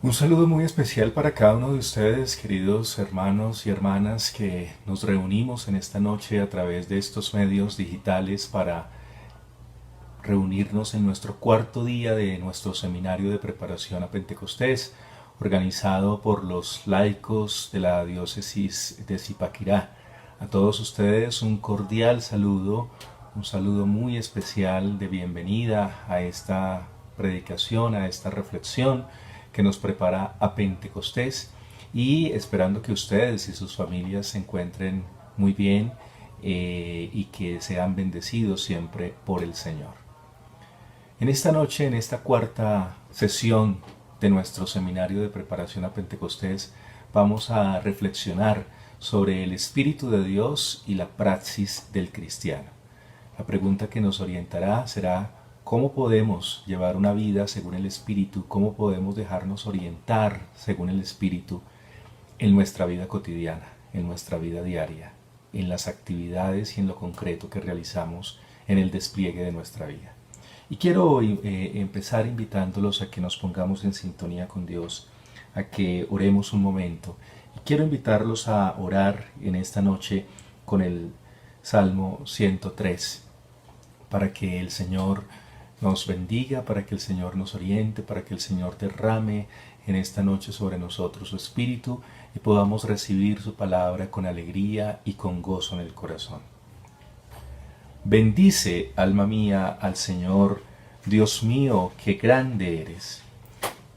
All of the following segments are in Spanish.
Un saludo muy especial para cada uno de ustedes, queridos hermanos y hermanas, que nos reunimos en esta noche a través de estos medios digitales para reunirnos en nuestro cuarto día de nuestro seminario de preparación a Pentecostés, organizado por los laicos de la diócesis de Zipaquirá. A todos ustedes un cordial saludo, un saludo muy especial de bienvenida a esta predicación, a esta reflexión que nos prepara a Pentecostés, y esperando que ustedes y sus familias se encuentren muy bien y que sean bendecidos siempre por el Señor. En esta noche, en esta cuarta sesión de nuestro seminario de preparación a Pentecostés, vamos a reflexionar sobre el Espíritu de Dios y la praxis del cristiano. La pregunta que nos orientará será: ¿cómo podemos llevar una vida según el Espíritu? ¿Cómo podemos dejarnos orientar según el Espíritu en nuestra vida cotidiana, en nuestra vida diaria, en las actividades y en lo concreto que realizamos en el despliegue de nuestra vida? Y quiero empezar invitándolos a que nos pongamos en sintonía con Dios, a que oremos un momento. Y quiero invitarlos a orar en esta noche con el Salmo 103, para que el Señor nos bendiga, para que el Señor nos oriente, para que el Señor derrame en esta noche sobre nosotros su Espíritu y podamos recibir su palabra con alegría y con gozo en el corazón. Bendice, alma mía, al Señor. Dios mío, qué grande eres.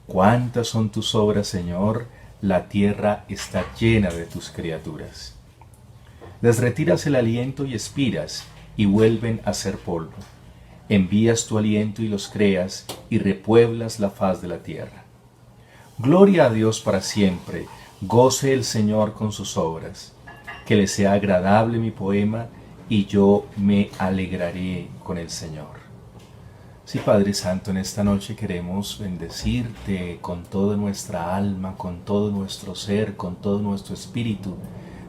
Cuántas son tus obras, Señor. La tierra está llena de tus criaturas. Les retiras el aliento y expiras, y vuelven a ser polvo. Envías tu aliento y los creas, y repueblas la faz de la tierra. Gloria a Dios para siempre. Goce el Señor con sus obras. Que le sea agradable mi poema, y yo me alegraré con el Señor. Sí, Padre Santo, en esta noche queremos bendecirte con toda nuestra alma, con todo nuestro ser, con todo nuestro espíritu.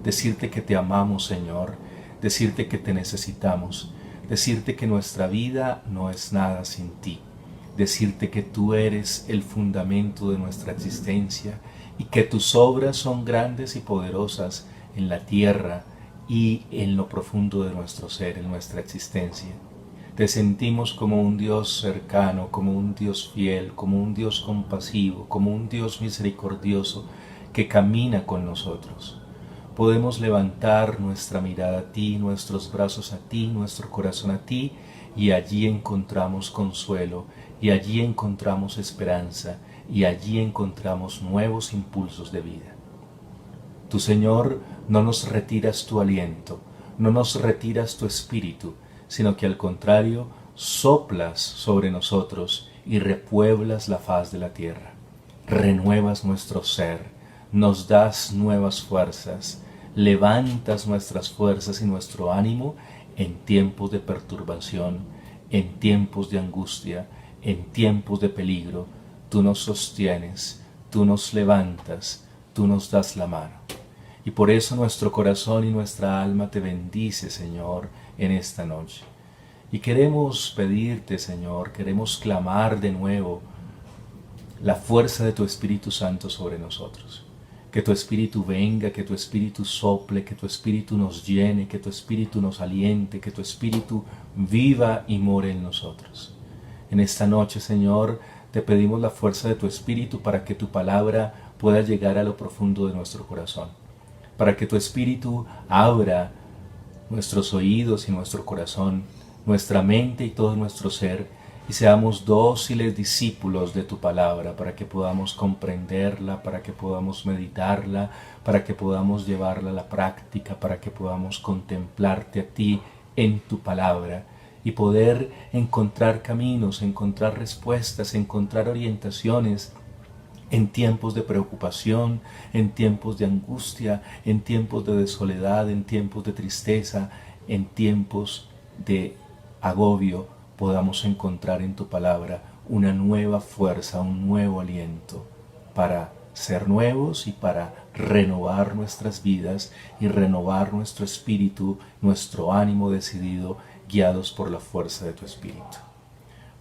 Decirte que te amamos, Señor. Decirte que te necesitamos. Decirte que nuestra vida no es nada sin ti. Decirte que tú eres el fundamento de nuestra existencia y que tus obras son grandes y poderosas en la tierra y en lo profundo de nuestro ser, en nuestra existencia. Te sentimos como un Dios cercano, como un Dios fiel, como un Dios compasivo, como un Dios misericordioso que camina con nosotros. Podemos levantar nuestra mirada a ti, nuestros brazos a ti, nuestro corazón a ti, y allí encontramos consuelo, y allí encontramos esperanza, y allí encontramos nuevos impulsos de vida. Tu Señor, no nos retiras tu aliento, no nos retiras tu espíritu, sino que al contrario, soplas sobre nosotros y repueblas la faz de la tierra. Renuevas nuestro ser, nos das nuevas fuerzas, levantas nuestras fuerzas y nuestro ánimo en tiempos de perturbación, en tiempos de angustia, en tiempos de peligro. Tú nos sostienes, tú nos levantas, tú nos das la mano. Y por eso nuestro corazón y nuestra alma te bendice, Señor, en esta noche. Y queremos pedirte, Señor, queremos clamar de nuevo la fuerza de tu Espíritu Santo sobre nosotros. Que tu Espíritu venga, que tu Espíritu sople, que tu Espíritu nos llene, que tu Espíritu nos aliente, que tu Espíritu viva y more en nosotros. En esta noche, Señor, te pedimos la fuerza de tu Espíritu para que tu palabra pueda llegar a lo profundo de nuestro corazón, para que tu Espíritu abra nuestros oídos y nuestro corazón, nuestra mente y todo nuestro ser, y seamos dóciles discípulos de tu palabra, para que podamos comprenderla, para que podamos meditarla, para que podamos llevarla a la práctica, para que podamos contemplarte a ti en tu palabra y poder encontrar caminos, encontrar respuestas, encontrar orientaciones en tiempos de preocupación, en tiempos de angustia, en tiempos de soledad, en tiempos de tristeza, en tiempos de agobio, podamos encontrar en tu palabra una nueva fuerza, un nuevo aliento para ser nuevos y para renovar nuestras vidas y renovar nuestro espíritu, nuestro ánimo decidido, guiados por la fuerza de tu Espíritu.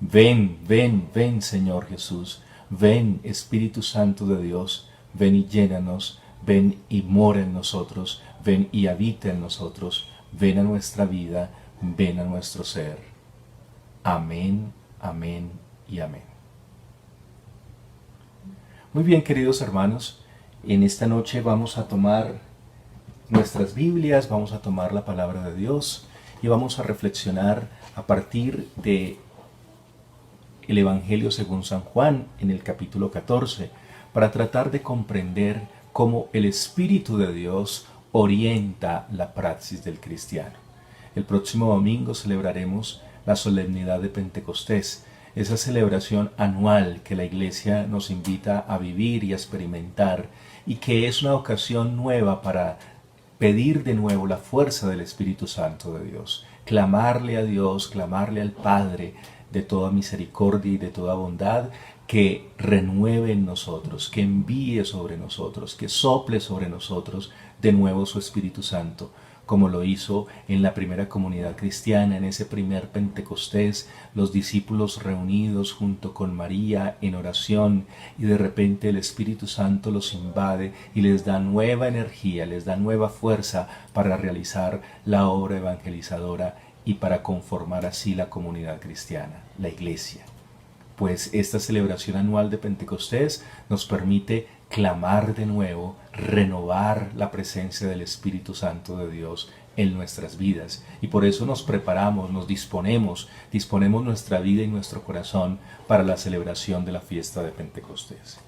Ven, ven, ven, Señor Jesús. Ven, Espíritu Santo de Dios, ven y llénanos, ven y mora en nosotros, ven y habita en nosotros, ven a nuestra vida, ven a nuestro ser. Amén, amén y amén. Muy bien, queridos hermanos, en esta noche vamos a tomar nuestras Biblias, vamos a tomar la palabra de Dios y vamos a reflexionar a partir de el Evangelio según San Juan en el capítulo 14 para tratar de comprender cómo el Espíritu de Dios orienta la praxis del cristiano. El próximo domingo celebraremos la solemnidad de Pentecostés, esa celebración anual que la Iglesia nos invita a vivir y a experimentar y que es una ocasión nueva para pedir de nuevo la fuerza del Espíritu Santo de Dios, clamarle a Dios, clamarle al Padre de toda misericordia y de toda bondad, que renueve en nosotros, que envíe sobre nosotros, que sople sobre nosotros de nuevo su Espíritu Santo, como lo hizo en la primera comunidad cristiana, en ese primer Pentecostés, los discípulos reunidos junto con María en oración, y de repente el Espíritu Santo los invade y les da nueva energía, les da nueva fuerza para realizar la obra evangelizadora y para conformar así la comunidad cristiana, la Iglesia. Pues esta celebración anual de Pentecostés nos permite clamar de nuevo, renovar la presencia del Espíritu Santo de Dios en nuestras vidas. Y por eso nos preparamos, nos disponemos nuestra vida y nuestro corazón para la celebración de la fiesta de Pentecostés.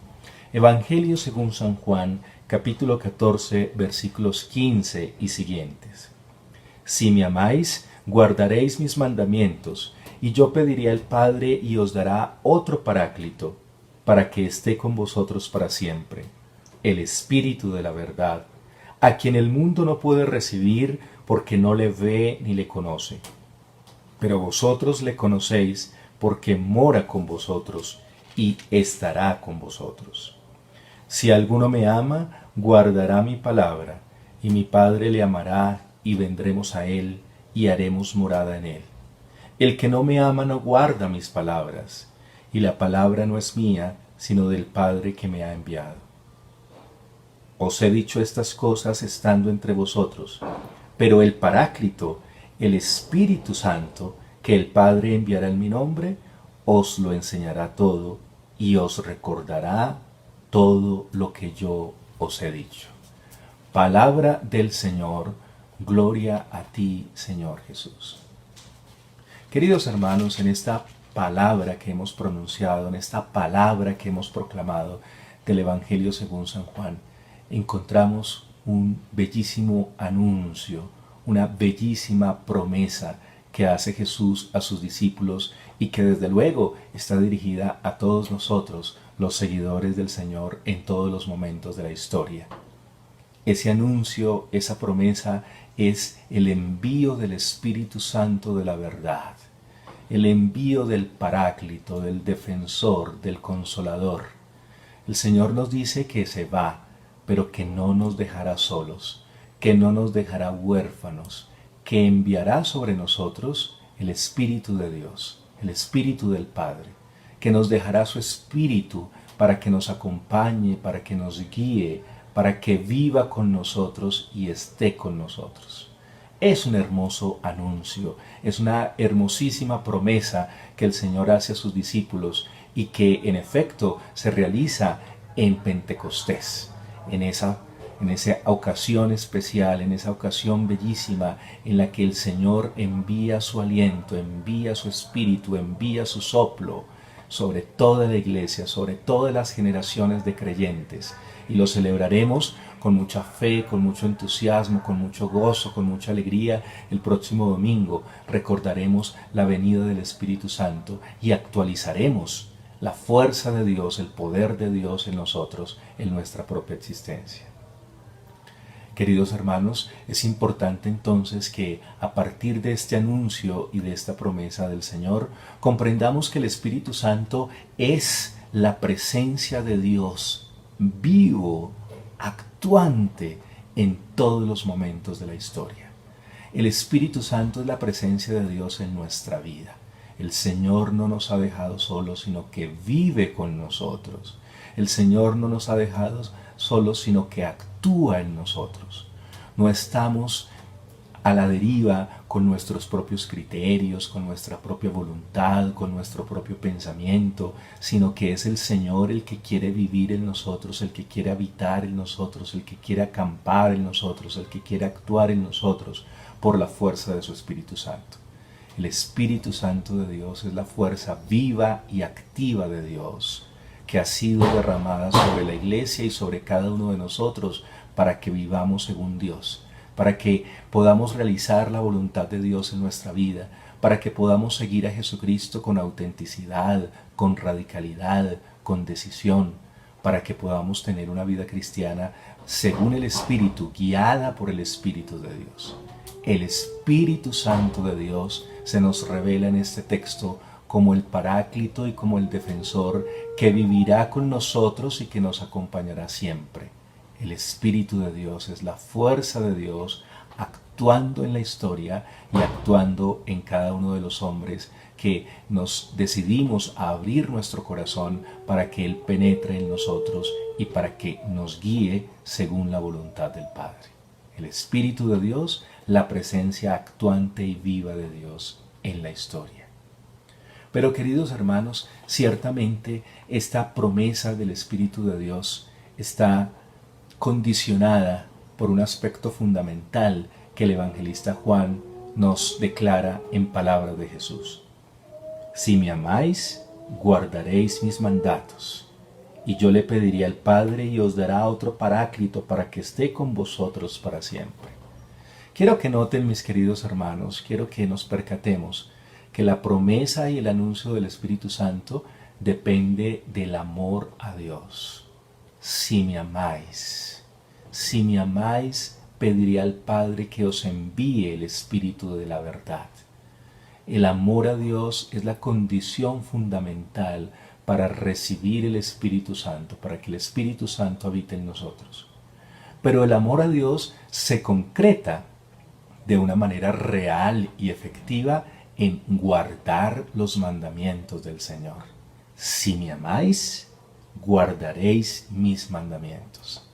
Evangelio según San Juan, capítulo 14, versículos 15 y siguientes. Si me amáis, guardaréis mis mandamientos, y yo pediré al Padre y os dará otro Paráclito, para que esté con vosotros para siempre, el Espíritu de la verdad, a quien el mundo no puede recibir porque no le ve ni le conoce. Pero vosotros le conocéis porque mora con vosotros y estará con vosotros. Si alguno me ama, guardará mi palabra, y mi Padre le amará, y vendremos a él, y haremos morada en él. El que no me ama no guarda mis palabras, y la palabra no es mía, sino del Padre que me ha enviado. Os he dicho estas cosas estando entre vosotros, pero el Paráclito, el Espíritu Santo, que el Padre enviará en mi nombre, os lo enseñará todo, y os recordará todo lo que yo os he dicho. Palabra del Señor, gloria a ti, Señor Jesús. Queridos hermanos, en esta palabra que hemos pronunciado, en esta palabra que hemos proclamado del Evangelio según San Juan, encontramos un bellísimo anuncio, una bellísima promesa que hace Jesús a sus discípulos y que desde luego está dirigida a todos nosotros, los seguidores del Señor en todos los momentos de la historia. Ese anuncio, esa promesa es el envío del Espíritu Santo de la verdad, el envío del Paráclito, del Defensor, del Consolador. El Señor nos dice que se va, pero que no nos dejará solos, que no nos dejará huérfanos, que enviará sobre nosotros el Espíritu de Dios, el Espíritu del Padre, que nos dejará su Espíritu para que nos acompañe, para que nos guíe, para que viva con nosotros y esté con nosotros. Es un hermoso anuncio, es una hermosísima promesa que el Señor hace a sus discípulos y que en efecto se realiza en Pentecostés, en esa ocasión especial, en esa ocasión bellísima en la que el Señor envía su aliento, envía su Espíritu, envía su soplo sobre toda la Iglesia, sobre todas las generaciones de creyentes. Y lo celebraremos con mucha fe, con mucho entusiasmo, con mucho gozo, con mucha alegría. El próximo domingo recordaremos la venida del Espíritu Santo y actualizaremos la fuerza de Dios, el poder de Dios en nosotros, en nuestra propia existencia. Queridos hermanos, es importante entonces que a partir de este anuncio y de esta promesa del Señor, comprendamos que el Espíritu Santo es la presencia de Dios vivo, actuante en todos los momentos de la historia. El Espíritu Santo es la presencia de Dios en nuestra vida. El Señor no nos ha dejado solos, sino que vive con nosotros. El Señor no nos ha dejado solos, sino que actúa en nosotros. No estamos a la deriva con nuestros propios criterios, con nuestra propia voluntad, con nuestro propio pensamiento, sino que es el Señor el que quiere vivir en nosotros, el que quiere habitar en nosotros, el que quiere acampar en nosotros, el que quiere actuar en nosotros por la fuerza de su Espíritu Santo. El Espíritu Santo de Dios es la fuerza viva y activa de Dios, que ha sido derramada sobre la Iglesia y sobre cada uno de nosotros para que vivamos según Dios, para que podamos realizar la voluntad de Dios en nuestra vida, para que podamos seguir a Jesucristo con autenticidad, con radicalidad, con decisión, para que podamos tener una vida cristiana según el Espíritu, guiada por el Espíritu de Dios. El Espíritu Santo de Dios se nos revela en este texto como el Paráclito y como el Defensor que vivirá con nosotros y que nos acompañará siempre. El Espíritu de Dios es la fuerza de Dios actuando en la historia y actuando en cada uno de los hombres que nos decidimos a abrir nuestro corazón para que Él penetre en nosotros y para que nos guíe según la voluntad del Padre. El Espíritu de Dios, la presencia actuante y viva de Dios en la historia. Pero queridos hermanos, ciertamente esta promesa del Espíritu de Dios está condicionada por un aspecto fundamental que el evangelista Juan nos declara en palabras de Jesús. Si me amáis, guardaréis mis mandatos, y yo le pediré al Padre y os dará otro Paráclito para que esté con vosotros para siempre. Quiero que noten, mis queridos hermanos, quiero que nos percatemos que la promesa y el anuncio del Espíritu Santo depende del amor a Dios. Si me amáis, pediré al Padre que os envíe el Espíritu de la verdad. El amor a Dios es la condición fundamental para recibir el Espíritu Santo, para que el Espíritu Santo habite en nosotros. Pero el amor a Dios se concreta de una manera real y efectiva en guardar los mandamientos del Señor. Si me amáis, guardaréis mis mandamientos.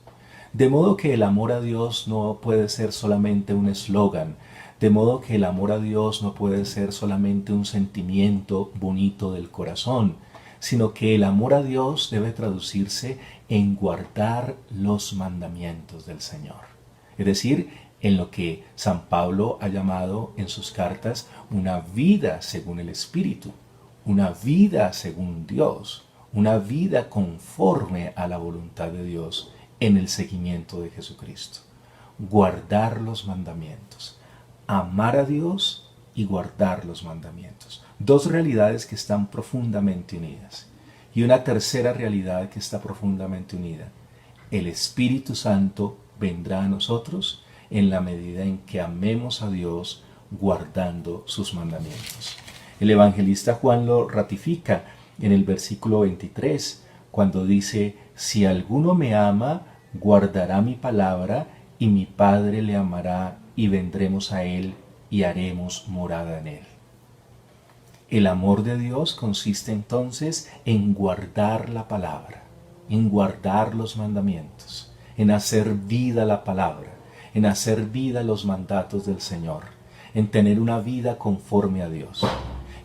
De modo que el amor a Dios no puede ser solamente un eslogan, de modo que el amor a Dios no puede ser solamente un sentimiento bonito del corazón, sino que el amor a Dios debe traducirse en guardar los mandamientos del Señor. Es decir, en lo que San Pablo ha llamado en sus cartas una vida según el Espíritu, una vida según Dios, una vida conforme a la voluntad de Dios en el seguimiento de Jesucristo. Guardar los mandamientos, amar a Dios y guardar los mandamientos. Dos realidades que están profundamente unidas. Y una tercera realidad que está profundamente unida. El Espíritu Santo vendrá a nosotros en la medida en que amemos a Dios guardando sus mandamientos. El evangelista Juan lo ratifica en el versículo 23, cuando dice: si alguno me ama, guardará mi palabra, y mi Padre le amará, y vendremos a él y haremos morada en él. El amor de Dios consiste entonces en guardar la palabra, en guardar los mandamientos, en hacer vida la palabra, en hacer vida los mandatos del Señor, en tener una vida conforme a Dios.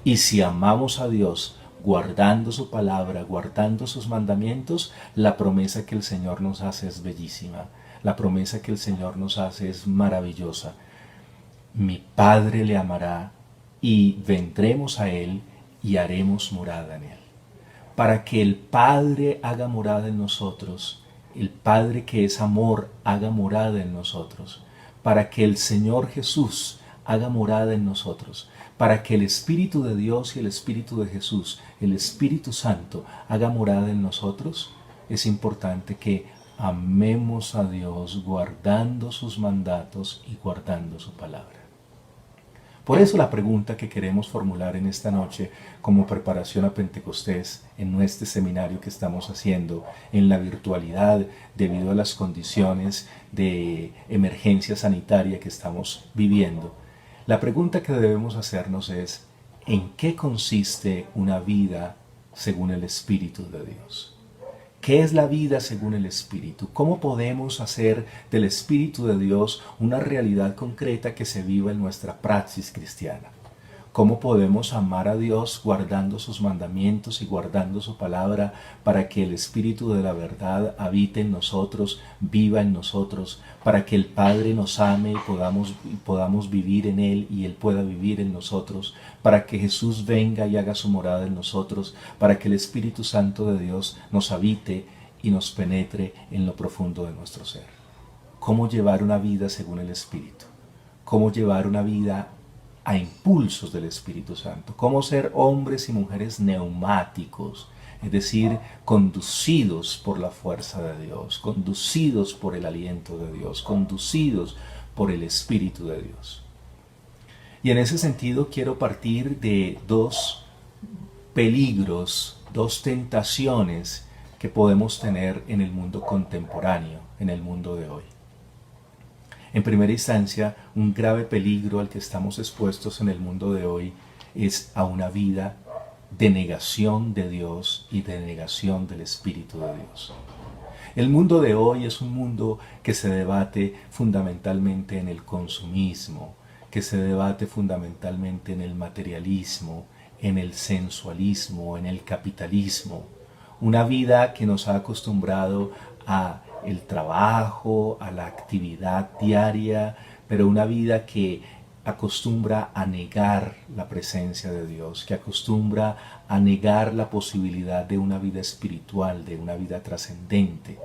Y si amamos a Dios guardando su palabra, guardando sus mandamientos, la promesa que el Señor nos hace es bellísima. La promesa que el Señor nos hace es maravillosa. Mi Padre le amará y vendremos a Él y haremos morada en Él. Para que el Padre haga morada en nosotros, el Padre que es amor haga morada en nosotros, para que el Señor Jesús haga morada en nosotros, para que el Espíritu de Dios y el Espíritu de Jesús, el Espíritu Santo, haga morada en nosotros, es importante que amemos a Dios guardando sus mandatos y guardando su palabra. Por eso la pregunta que queremos formular en esta noche como preparación a Pentecostés en este seminario que estamos haciendo en la virtualidad debido a las condiciones de emergencia sanitaria que estamos viviendo, la pregunta que debemos hacernos es: ¿En qué consiste una vida según el Espíritu de Dios? ¿Qué es la vida según el Espíritu? ¿Cómo podemos hacer del Espíritu de Dios una realidad concreta que se viva en nuestra praxis cristiana? ¿Cómo podemos amar a Dios guardando sus mandamientos y guardando su palabra para que el Espíritu de la verdad habite en nosotros, viva en nosotros, para que el Padre nos ame y podamos vivir en Él y Él pueda vivir en nosotros, para que Jesús venga y haga su morada en nosotros, para que el Espíritu Santo de Dios nos habite y nos penetre en lo profundo de nuestro ser? ¿Cómo llevar una vida según el Espíritu? ¿Cómo llevar una vida a impulsos del Espíritu Santo? Cómo ser hombres y mujeres neumáticos, es decir, conducidos por la fuerza de Dios, conducidos por el aliento de Dios, conducidos por el Espíritu de Dios. Y en ese sentido quiero partir de dos peligros, dos tentaciones que podemos tener en el mundo contemporáneo, en el mundo de hoy. En primera instancia, un grave peligro al que estamos expuestos en el mundo de hoy es a una vida de negación de Dios y de negación del Espíritu de Dios. El mundo de hoy es un mundo que se debate fundamentalmente en el consumismo, que se debate fundamentalmente en el materialismo, en el sensualismo, en el capitalismo. Una vida que nos ha acostumbrado a el trabajo, a la actividad diaria, pero una vida que acostumbra a negar la presencia de Dios, que acostumbra a negar la posibilidad de una vida espiritual, de una vida trascendente,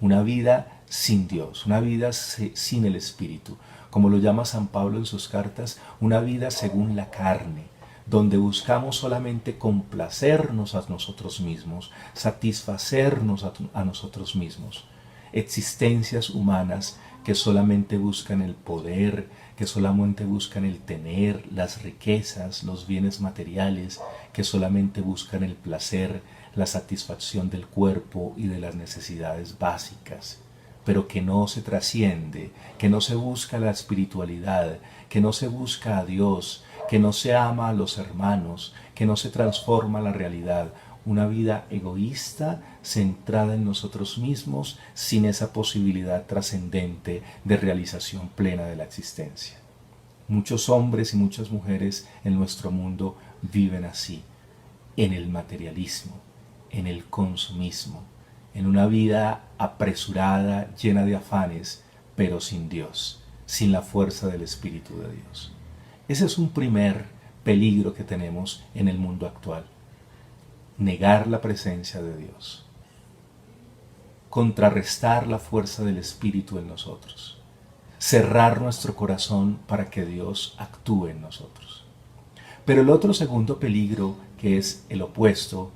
una vida sin Dios, una vida sin el Espíritu, como lo llama San Pablo en sus cartas, una vida según la carne, donde buscamos solamente complacernos a nosotros mismos, satisfacernos a nosotros mismos. Existencias humanas que solamente buscan el poder, que solamente buscan el tener, las riquezas, los bienes materiales, que solamente buscan el placer, la satisfacción del cuerpo y de las necesidades básicas, pero que no se trasciende, que no se busca la espiritualidad, que no se busca a Dios, que no se ama a los hermanos, que no se transforma la realidad. Una vida egoísta, centrada en nosotros mismos, sin esa posibilidad trascendente de realización plena de la existencia. Muchos hombres y muchas mujeres en nuestro mundo viven así, en el materialismo, en el consumismo, en una vida apresurada, llena de afanes, pero sin Dios, sin la fuerza del Espíritu de Dios. Ese es un primer peligro que tenemos en el mundo actual. Negar la presencia de Dios, contrarrestar la fuerza del Espíritu en nosotros, cerrar nuestro corazón para que Dios actúe en nosotros. Pero el otro segundo peligro, que es el opuesto,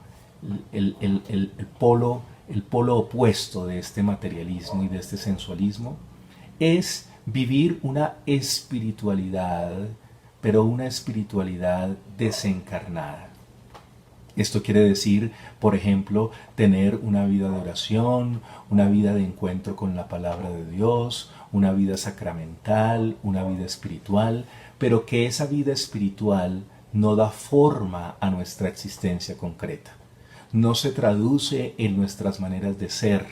el polo opuesto de este materialismo y de este sensualismo, es vivir una espiritualidad, pero una espiritualidad desencarnada. Esto quiere decir, por ejemplo, tener una vida de oración, una vida de encuentro con la palabra de Dios, una vida sacramental, una vida espiritual, pero que esa vida espiritual no da forma a nuestra existencia concreta. No se traduce en nuestras maneras de ser,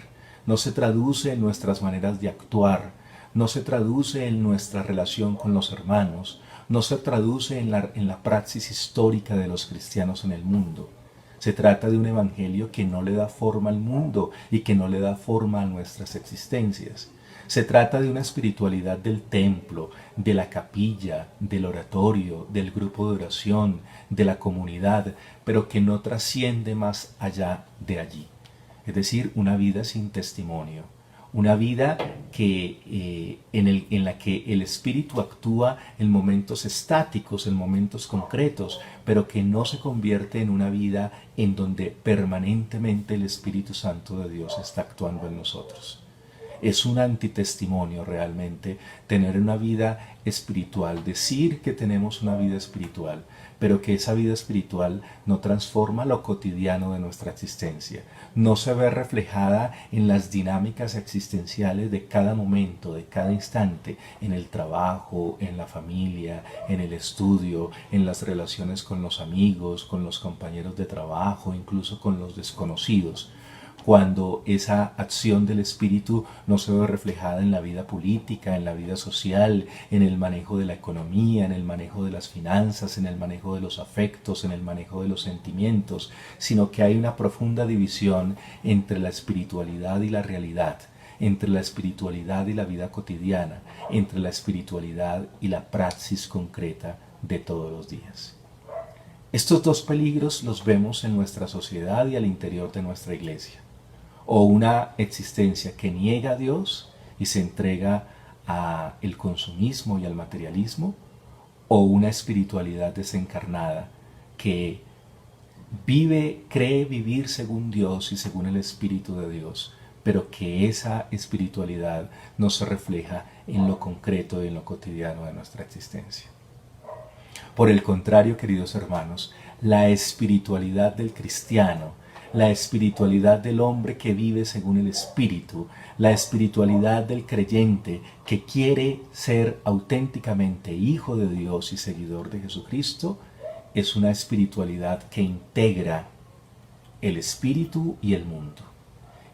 no se traduce en nuestras maneras de actuar, no se traduce en nuestra relación con los hermanos, no se traduce en la praxis histórica de los cristianos en el mundo. Se trata de un evangelio que no le da forma al mundo y que no le da forma a nuestras existencias. Se trata de una espiritualidad del templo, de la capilla, del oratorio, del grupo de oración, de la comunidad, pero que no trasciende más allá de allí. Es decir, una vida sin testimonio. Una vida en la que el Espíritu actúa en momentos estáticos, en momentos concretos, pero que no se convierte en una vida en donde permanentemente el Espíritu Santo de Dios está actuando en nosotros. Es un antitestimonio realmente tener una vida espiritual, decir que tenemos una vida espiritual, pero que esa vida espiritual no transforma lo cotidiano de nuestra existencia, no se ve reflejada en las dinámicas existenciales de cada momento, de cada instante, en el trabajo, en la familia, en el estudio, en las relaciones con los amigos, con los compañeros de trabajo, incluso con los desconocidos. Cuando esa acción del espíritu no se ve reflejada en la vida política, en la vida social, en el manejo de la economía, en el manejo de las finanzas, en el manejo de los afectos, en el manejo de los sentimientos, sino que hay una profunda división entre la espiritualidad y la realidad, entre la espiritualidad y la vida cotidiana, entre la espiritualidad y la praxis concreta de todos los días. Estos dos peligros los vemos en nuestra sociedad y al interior de nuestra iglesia. O una existencia que niega a Dios y se entrega al consumismo y al materialismo, o una espiritualidad desencarnada que cree vivir según Dios y según el Espíritu de Dios, pero que esa espiritualidad no se refleja en lo concreto y en lo cotidiano de nuestra existencia. Por el contrario, queridos hermanos, la espiritualidad del cristiano, la espiritualidad del hombre que vive según el Espíritu, la espiritualidad del creyente que quiere ser auténticamente hijo de Dios y seguidor de Jesucristo, es una espiritualidad que integra el espíritu y el mundo,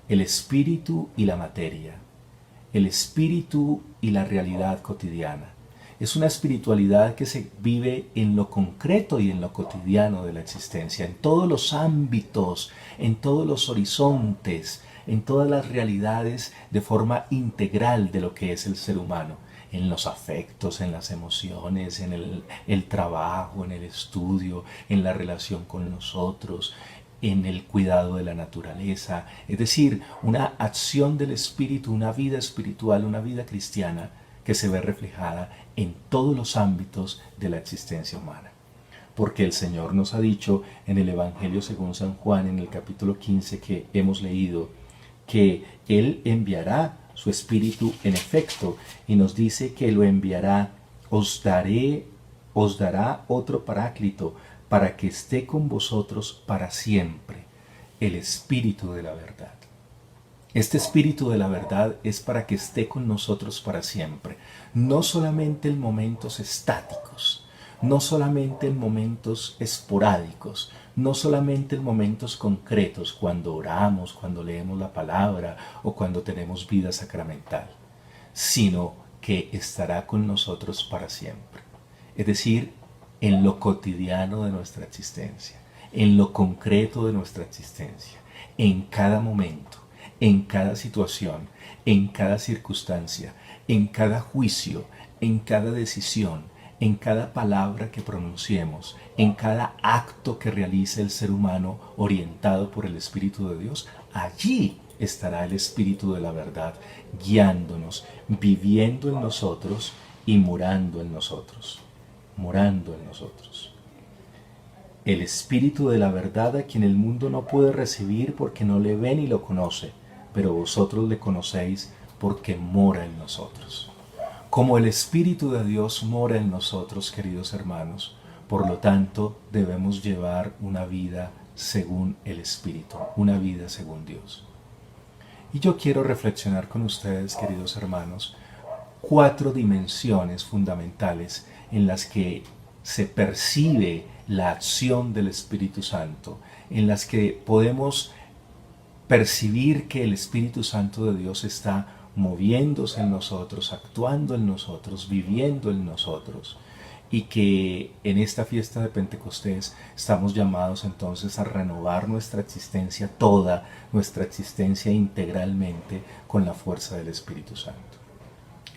el espíritu y la materia, el espíritu y la realidad cotidiana. Es una espiritualidad que se vive en lo concreto y en lo cotidiano de la existencia, en todos los ámbitos, en todos los horizontes, en todas las realidades de forma integral de lo que es el ser humano, en los afectos, en las emociones, en el trabajo, en el estudio, en la relación con nosotros, en el cuidado de la naturaleza. Es decir, una acción del espíritu, una vida espiritual, una vida cristiana que se ve reflejada en todos los ámbitos de la existencia humana. Porque el Señor nos ha dicho en el Evangelio según San Juan, en el capítulo 15 que hemos leído, que Él enviará su Espíritu en efecto, y nos dice que lo enviará, os dará otro Paráclito, para que esté con vosotros para siempre, el Espíritu de la verdad. Este Espíritu de la verdad es para que esté con nosotros para siempre, no solamente en momentos estáticos, no solamente en momentos esporádicos, no solamente en momentos concretos, cuando oramos, cuando leemos la palabra o cuando tenemos vida sacramental, sino que estará con nosotros para siempre. Es decir, en lo cotidiano de nuestra existencia, en lo concreto de nuestra existencia, en cada momento, en cada situación, en cada circunstancia, en cada juicio, en cada decisión, en cada palabra que pronunciemos, en cada acto que realice el ser humano orientado por el Espíritu de Dios, allí estará el Espíritu de la verdad guiándonos, viviendo en nosotros y morando en nosotros. Morando en nosotros. El Espíritu de la verdad a quien el mundo no puede recibir porque no le ve ni lo conoce, pero vosotros le conocéis porque mora en nosotros. Como el Espíritu de Dios mora en nosotros, queridos hermanos, por lo tanto debemos llevar una vida según el Espíritu, una vida según Dios. Y yo quiero reflexionar con ustedes, queridos hermanos, 4 dimensiones fundamentales en las que se percibe la acción del Espíritu Santo, en las que podemos percibir que el Espíritu Santo de Dios está moviéndose en nosotros, actuando en nosotros, viviendo en nosotros, y que en esta fiesta de Pentecostés estamos llamados entonces a renovar nuestra existencia toda, nuestra existencia integralmente con la fuerza del Espíritu Santo.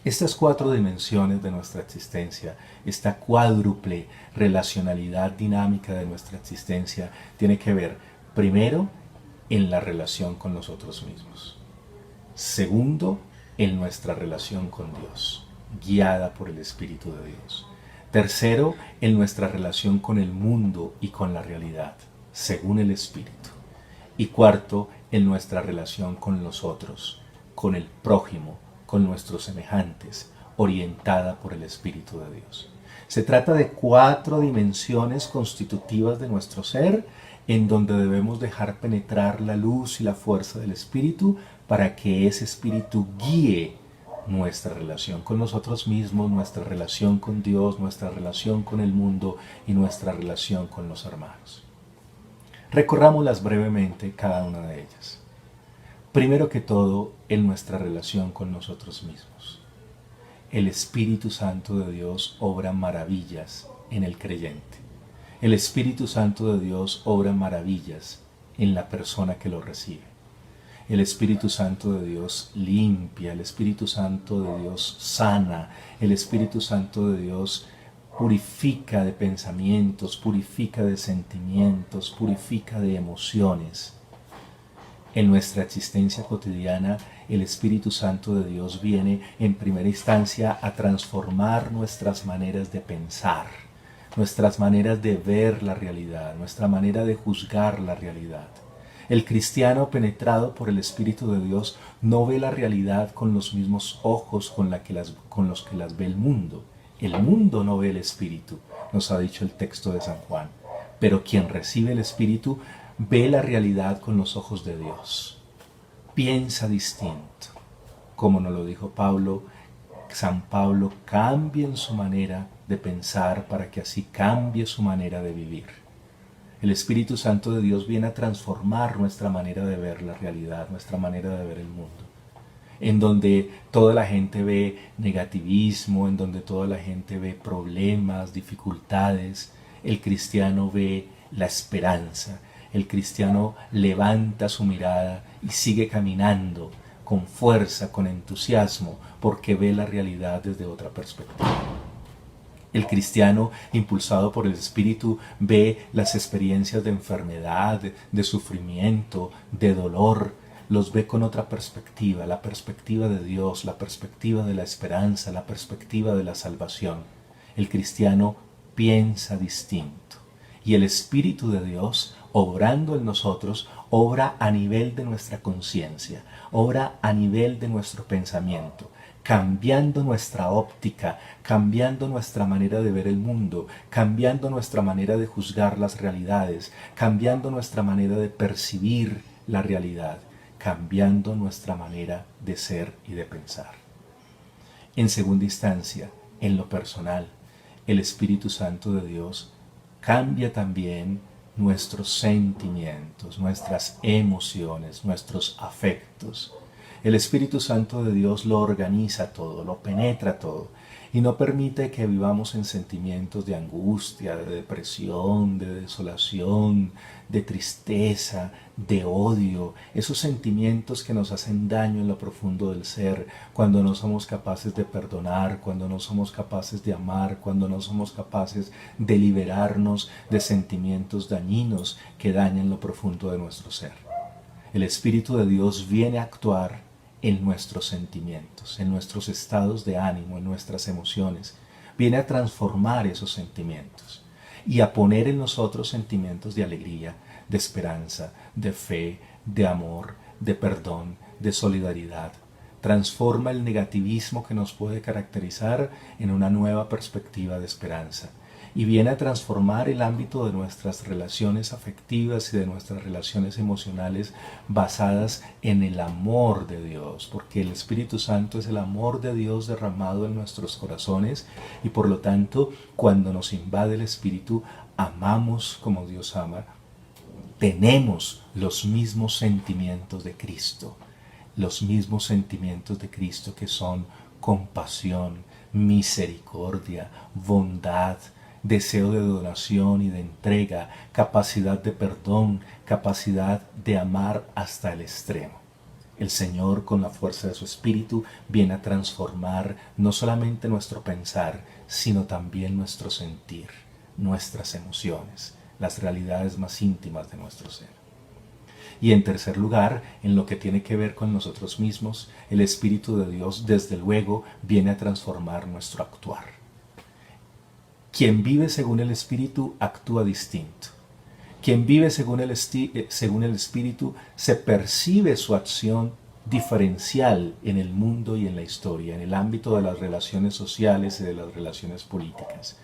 Estas 4 dimensiones de nuestra existencia, esta cuádruple relacionalidad dinámica de nuestra existencia, tiene que ver, primero, en la relación con nosotros mismos. Segundo, en nuestra relación con Dios, guiada por el Espíritu de Dios. Tercero, en nuestra relación con el mundo y con la realidad, según el Espíritu. Y cuarto, en nuestra relación con los otros, con el prójimo, con nuestros semejantes, orientada por el Espíritu de Dios. Se trata de 4 dimensiones constitutivas de nuestro ser, en donde debemos dejar penetrar la luz y la fuerza del Espíritu para que ese Espíritu guíe nuestra relación con nosotros mismos, nuestra relación con Dios, nuestra relación con el mundo y nuestra relación con los hermanos. Recorrámoslas brevemente cada una de ellas. Primero que todo, en nuestra relación con nosotros mismos. El Espíritu Santo de Dios obra maravillas en el creyente. El Espíritu Santo de Dios obra maravillas en la persona que lo recibe. El Espíritu Santo de Dios limpia, el Espíritu Santo de Dios sana, el Espíritu Santo de Dios purifica de pensamientos, purifica de sentimientos, purifica de emociones. En nuestra existencia cotidiana, el Espíritu Santo de Dios viene en primera instancia a transformar nuestras maneras de pensar, nuestras maneras de ver la realidad, nuestra manera de juzgar la realidad. El cristiano penetrado por el Espíritu de Dios no ve la realidad con los mismos ojos con los que las ve el mundo. El mundo no ve el Espíritu, nos ha dicho el texto de San Juan. Pero quien recibe el Espíritu ve la realidad con los ojos de Dios. Piensa distinto. Como nos lo dijo Pablo, San Pablo, cambien su manera de pensar para que así cambie su manera de vivir. El Espíritu Santo de Dios viene a transformar nuestra manera de ver la realidad, nuestra manera de ver el mundo. En donde toda la gente ve negativismo, en donde toda la gente ve problemas, dificultades, el cristiano ve la esperanza. El cristiano levanta su mirada y sigue caminando con fuerza, con entusiasmo, porque ve la realidad desde otra perspectiva. El cristiano, impulsado por el Espíritu, ve las experiencias de enfermedad, de sufrimiento, de dolor, los ve con otra perspectiva, la perspectiva de Dios, la perspectiva de la esperanza, la perspectiva de la salvación. El cristiano piensa distinto y el Espíritu de Dios, obrando en nosotros, obra a nivel de nuestra conciencia, obra a nivel de nuestro pensamiento, cambiando nuestra óptica, cambiando nuestra manera de ver el mundo, cambiando nuestra manera de juzgar las realidades, cambiando nuestra manera de percibir la realidad, cambiando nuestra manera de ser y de pensar. En segunda instancia, en lo personal, el Espíritu Santo de Dios cambia también nuestros sentimientos, nuestras emociones, nuestros afectos. El Espíritu Santo de Dios lo organiza todo, lo penetra todo y no permite que vivamos en sentimientos de angustia, de depresión, de desolación, de tristeza, de odio, esos sentimientos que nos hacen daño en lo profundo del ser, cuando no somos capaces de perdonar, cuando no somos capaces de amar, cuando no somos capaces de liberarnos de sentimientos dañinos que dañan lo profundo de nuestro ser. El Espíritu de Dios viene a actuar en nuestros sentimientos, en nuestros estados de ánimo, en nuestras emociones. Viene a transformar esos sentimientos y a poner en nosotros sentimientos de alegría, de esperanza, de fe, de amor, de perdón, de solidaridad. Transforma el negativismo que nos puede caracterizar en una nueva perspectiva de esperanza. Y viene a transformar el ámbito de nuestras relaciones afectivas y de nuestras relaciones emocionales basadas en el amor de Dios, porque el Espíritu Santo es el amor de Dios derramado en nuestros corazones y por lo tanto cuando nos invade el Espíritu amamos como Dios ama, tenemos los mismos sentimientos de Cristo, los mismos sentimientos de Cristo que son compasión, misericordia, bondad, deseo de donación y de entrega, capacidad de perdón, capacidad de amar hasta el extremo. El Señor, con la fuerza de su Espíritu, viene a transformar no solamente nuestro pensar, sino también nuestro sentir, nuestras emociones, las realidades más íntimas de nuestro ser. Y en tercer lugar, en lo que tiene que ver con nosotros mismos, el Espíritu de Dios, desde luego, viene a transformar nuestro actuar. Quien vive según el Espíritu actúa distinto. Quien vive según el Espíritu se percibe su acción diferencial en el mundo y en la historia, en el ámbito de las relaciones sociales y de las relaciones políticas.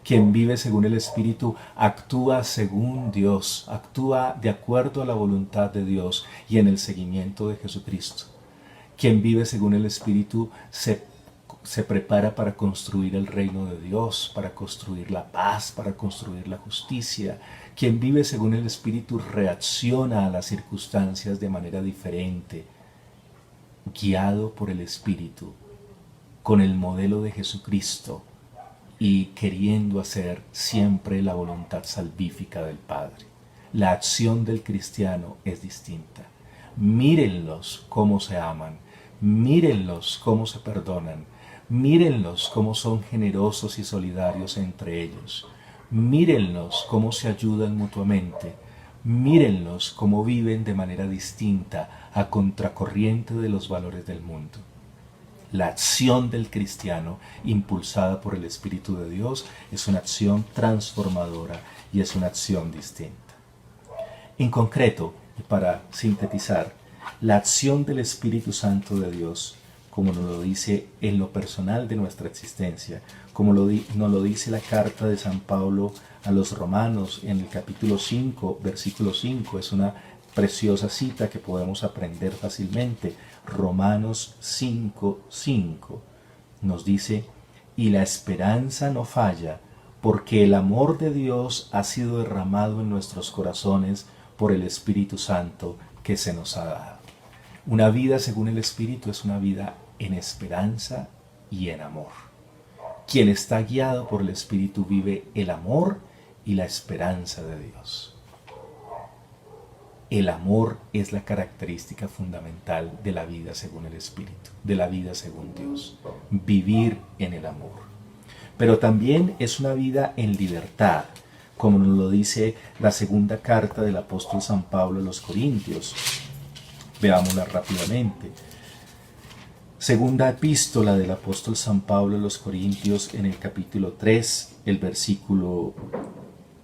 Quien vive según el Espíritu actúa según Dios, actúa de acuerdo a la voluntad de Dios y en el seguimiento de Jesucristo. Quien vive según el Espíritu se prepara para construir el reino de Dios, para construir la paz, para construir la justicia. Quien vive según el Espíritu reacciona a las circunstancias de manera diferente, guiado por el Espíritu, con el modelo de Jesucristo y queriendo hacer siempre la voluntad salvífica del Padre. La acción del cristiano es distinta. Mírenlos cómo se aman, mírenlos cómo se perdonan, mírenlos cómo son generosos y solidarios entre ellos, mírenlos cómo se ayudan mutuamente, mírenlos cómo viven de manera distinta a contracorriente de los valores del mundo. La acción del cristiano, impulsada por el Espíritu de Dios, es una acción transformadora y es una acción distinta. En concreto, y para sintetizar, la acción del Espíritu Santo de Dios, como nos lo dice en lo personal de nuestra existencia, como nos lo dice la carta de San Pablo a los Romanos en el capítulo 5, versículo 5, es una preciosa cita que podemos aprender fácilmente. Romanos 5:5 nos dice: y la esperanza no falla, porque el amor de Dios ha sido derramado en nuestros corazones por el Espíritu Santo que se nos ha dado. Una vida según el Espíritu es una vida en esperanza y en amor. Quien está guiado por el Espíritu vive el amor y la esperanza de Dios. El amor es la característica fundamental de la vida según el Espíritu, de la vida según Dios. Vivir en el amor. Pero también es una vida en libertad, como nos lo dice la segunda carta del apóstol San Pablo a los Corintios. Veámosla rápidamente. Segunda epístola del apóstol San Pablo a los Corintios en el capítulo 3, el versículo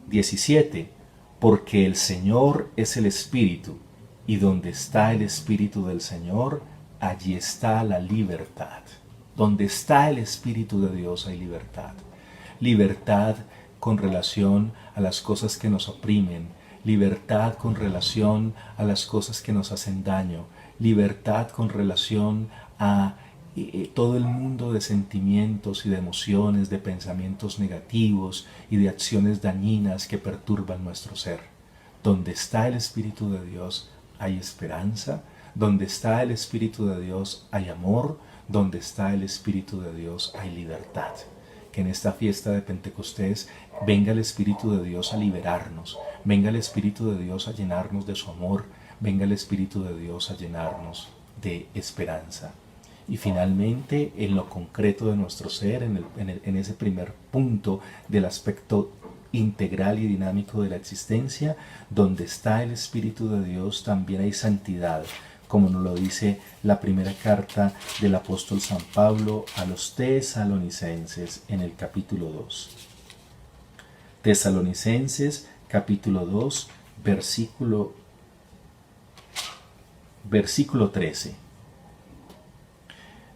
17. Porque el Señor es el Espíritu, y donde está el Espíritu del Señor, allí está la libertad. Donde está el Espíritu de Dios hay libertad. Libertad con relación a las cosas que nos oprimen, libertad con relación a las cosas que nos hacen daño, libertad con relación a todo el mundo de sentimientos y de emociones, de pensamientos negativos y de acciones dañinas que perturban nuestro ser. Donde está el Espíritu de Dios hay esperanza, donde está el Espíritu de Dios hay amor, donde está el Espíritu de Dios hay libertad. Que en esta fiesta de Pentecostés venga el Espíritu de Dios a liberarnos, venga el Espíritu de Dios a llenarnos de su amor, venga el Espíritu de Dios a llenarnos de esperanza. Y finalmente, en lo concreto de nuestro ser, en ese primer punto del aspecto integral y dinámico de la existencia, donde está el Espíritu de Dios también hay santidad, como nos lo dice la primera carta del apóstol San Pablo a los tesalonicenses en el capítulo 2. Tesalonicenses capítulo 2, versículo 13.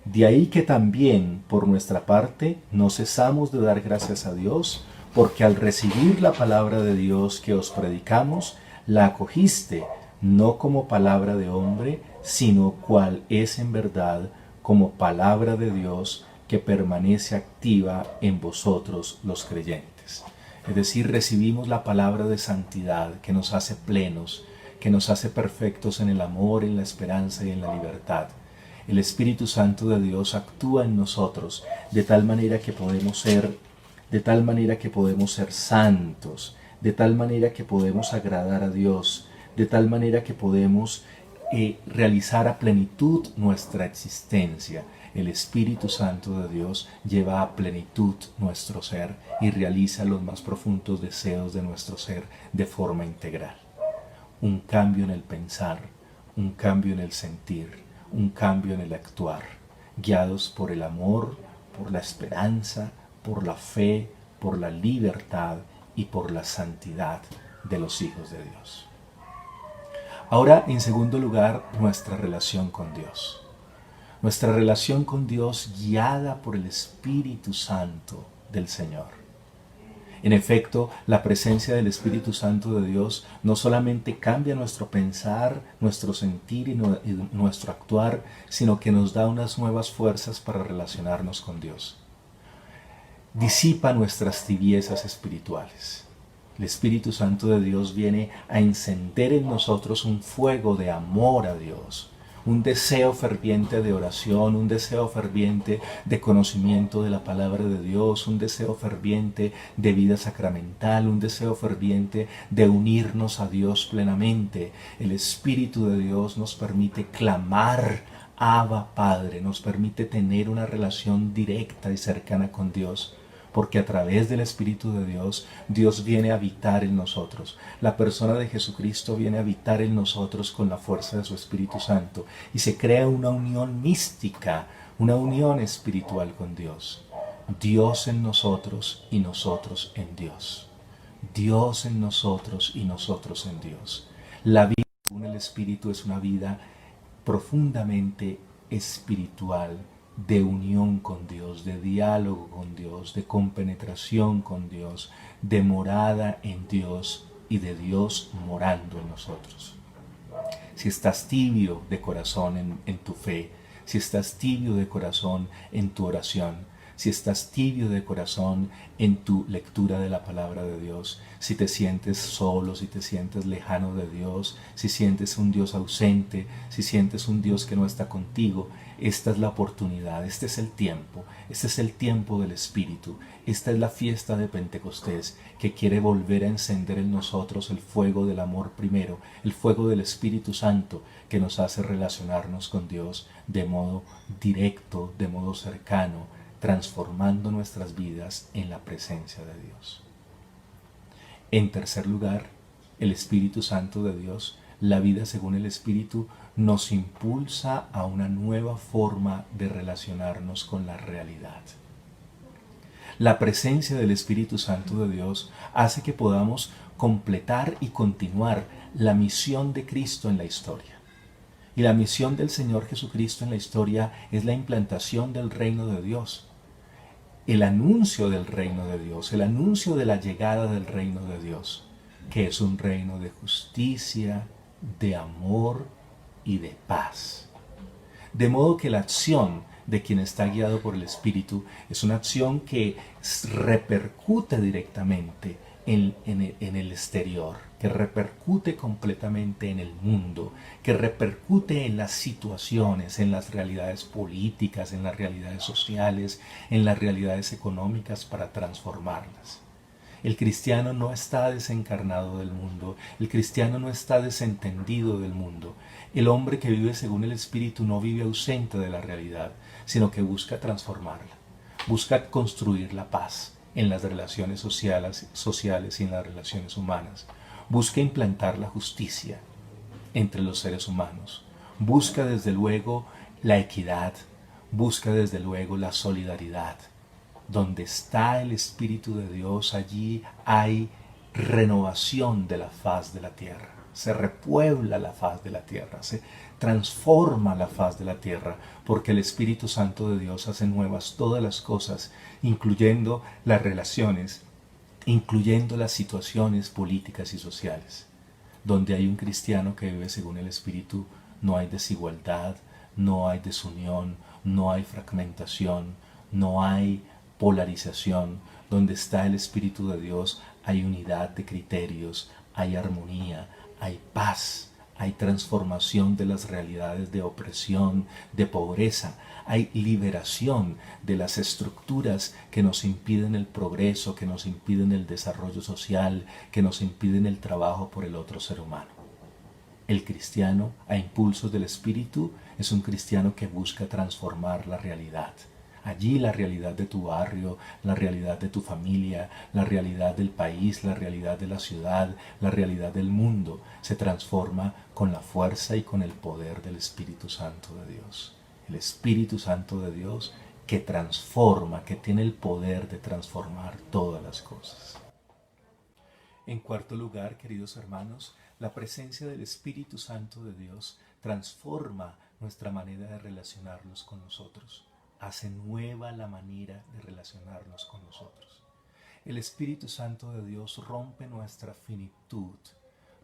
De ahí que también, por nuestra parte, no cesamos de dar gracias a Dios, porque al recibir la palabra de Dios que os predicamos, la acogiste, no como palabra de hombre, sino cual es en verdad, como palabra de Dios que permanece activa en vosotros los creyentes. Es decir, recibimos la palabra de santidad que nos hace plenos, que nos hace perfectos en el amor, en la esperanza y en la libertad. El Espíritu Santo de Dios actúa en nosotros de tal manera que podemos ser santos, de tal manera que podemos agradar a Dios, de tal manera que podemos realizar a plenitud nuestra existencia. El Espíritu Santo de Dios lleva a plenitud nuestro ser y realiza los más profundos deseos de nuestro ser de forma integral. Un cambio en el pensar, un cambio en el sentir, un cambio en el actuar, guiados por el amor, por la esperanza, por la fe, por la libertad y por la santidad de los hijos de Dios. Ahora, en segundo lugar, nuestra relación con Dios. Nuestra relación con Dios guiada por el Espíritu Santo del Señor. En efecto, la presencia del Espíritu Santo de Dios no solamente cambia nuestro pensar, nuestro sentir y nuestro actuar, sino que nos da unas nuevas fuerzas para relacionarnos con Dios. Disipa nuestras tibiezas espirituales. El Espíritu Santo de Dios viene a encender en nosotros un fuego de amor a Dios, un deseo ferviente de oración, un deseo ferviente de conocimiento de la palabra de Dios, un deseo ferviente de vida sacramental, un deseo ferviente de unirnos a Dios plenamente. El Espíritu de Dios nos permite clamar: Abba, Padre, nos permite tener una relación directa y cercana con Dios. Porque a través del Espíritu de Dios, Dios viene a habitar en nosotros. La persona de Jesucristo viene a habitar en nosotros con la fuerza de su Espíritu Santo. Y se crea una unión mística, una unión espiritual con Dios. Dios en nosotros y nosotros en Dios. Dios en nosotros y nosotros en Dios. La vida según el Espíritu es una vida profundamente espiritual, de unión con Dios, de diálogo con Dios, de compenetración con Dios, de morada en Dios y de Dios morando en nosotros. Si estás tibio de corazón en tu fe, si estás tibio de corazón en tu oración, si estás tibio de corazón en tu lectura de la palabra de Dios, si te sientes solo, si te sientes lejano de Dios, si sientes un Dios ausente, si sientes un Dios que no está contigo, esta es la oportunidad, este es el tiempo del Espíritu, esta es la fiesta de Pentecostés que quiere volver a encender en nosotros el fuego del amor primero, el fuego del Espíritu Santo que nos hace relacionarnos con Dios de modo directo, de modo cercano, transformando nuestras vidas en la presencia de Dios. En tercer lugar, el Espíritu Santo de Dios, la vida según el Espíritu, nos impulsa a una nueva forma de relacionarnos con la realidad. La presencia del Espíritu Santo de Dios hace que podamos completar y continuar la misión de Cristo en la historia. Y la misión del Señor Jesucristo en la historia es la implantación del reino de Dios, el anuncio del reino de Dios, el anuncio de la llegada del reino de Dios, que es un reino de justicia, de amor y de paz. De modo que la acción de quien está guiado por el Espíritu es una acción que repercute directamente en el exterior, que repercute completamente en el mundo, que repercute en las situaciones, en las realidades políticas, en las realidades sociales, en las realidades económicas para transformarlas. El cristiano no está desencarnado del mundo, el cristiano no está desentendido del mundo. El hombre que vive según el Espíritu no vive ausente de la realidad, sino que busca transformarla, busca construir la paz en las relaciones sociales y en las relaciones humanas, busca implantar la justicia entre los seres humanos, busca desde luego la equidad, busca desde luego la solidaridad. Donde está el Espíritu de Dios, allí hay renovación de la faz de la tierra. Se repuebla la faz de la tierra, se transforma la faz de la tierra, porque el Espíritu Santo de Dios hace nuevas todas las cosas, incluyendo las relaciones, incluyendo las situaciones políticas y sociales. Donde hay un cristiano que vive según el Espíritu, no hay desigualdad, no hay desunión, no hay fragmentación, no hay polarización. Donde está el Espíritu de Dios hay unidad de criterios, hay armonía, hay paz, hay transformación de las realidades de opresión, de pobreza, hay liberación de las estructuras que nos impiden el progreso, que nos impiden el desarrollo social, que nos impiden el trabajo por el otro ser humano. El cristiano, a impulsos del Espíritu, es un cristiano que busca transformar la realidad. Allí la realidad de tu barrio, la realidad de tu familia, la realidad del país, la realidad de la ciudad, la realidad del mundo se transforma con la fuerza y con el poder del Espíritu Santo de Dios. El Espíritu Santo de Dios que transforma, que tiene el poder de transformar todas las cosas. En cuarto lugar, queridos hermanos, La presencia del Espíritu Santo de Dios transforma nuestra manera de relacionarnos con nosotros, hace nueva la manera de relacionarnos con nosotros. El Espíritu Santo de Dios rompe nuestra finitud,